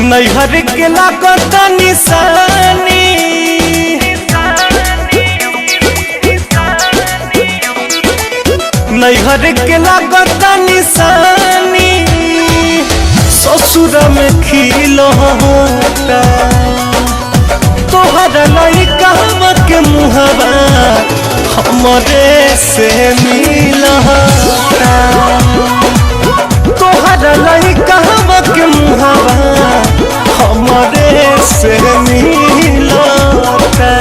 नैहर के लागत निशानी नैहर के लागत निशानी ससुर में खिलौता तोहरा लइका के मुहबा हमरे से मिलता तोहरा लइका के मुहबा हमरे से मिलता।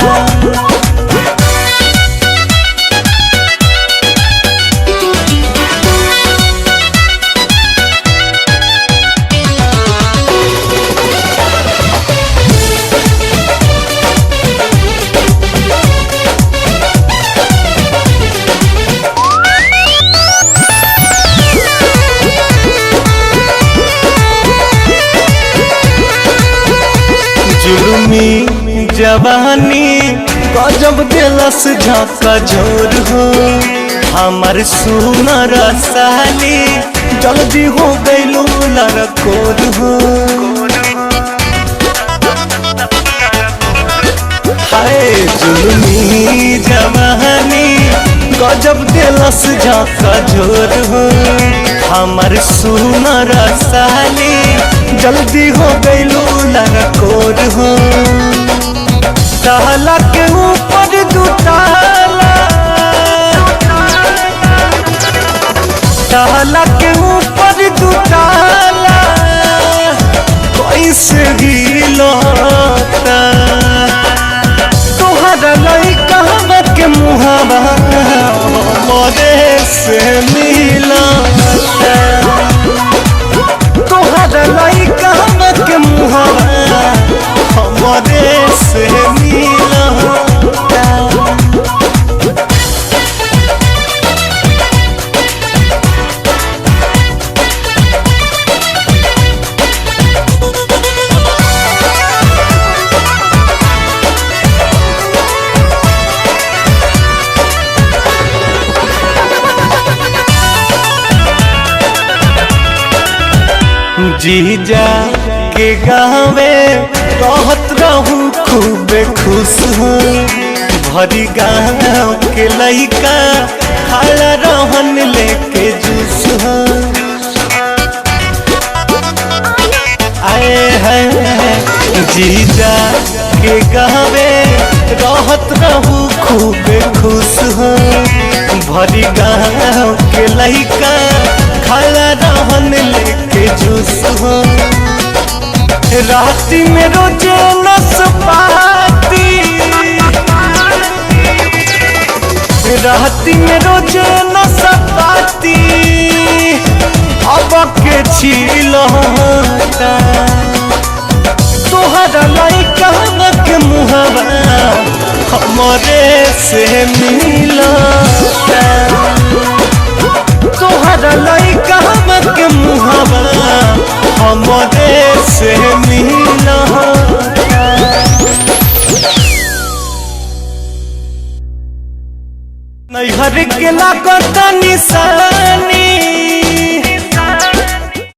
जुलमी जवानी गजब दिलस झाका झोर हो हमार सुनर साली जल्दी हो गइलू लड़कोर हो हाय जुलमी जवानी गजब दिलस झाका झोर हो हमार सुनर साली जल्दी हो गइलू लड़कोर हो ताला के ऊपर दू ताला ताला के ऊपर दू ताला कैसे गिलता तोहरा लइका के मुहबा हमरे से मिलता तोहरा लइका के मुहबा हमरे से मिलता। जीजा के गाँवे रहत रहू खूब खुश हो भरी गाँव के लइका खाला रहन लेके जूस हो आए हैं जीजा के गाँवे रहत रहू खूब खुश हो भरी गाँव के लइका खाला रहन लेके जूस हो राती में रोजे नसपाती राती में रोजे नसपाती अब के छिलता तोहरा लइका के मुहबा हमरे से मिलता तोहरा लइका के मुहबा हमरे से मिलता। नैहर के लागत निशानी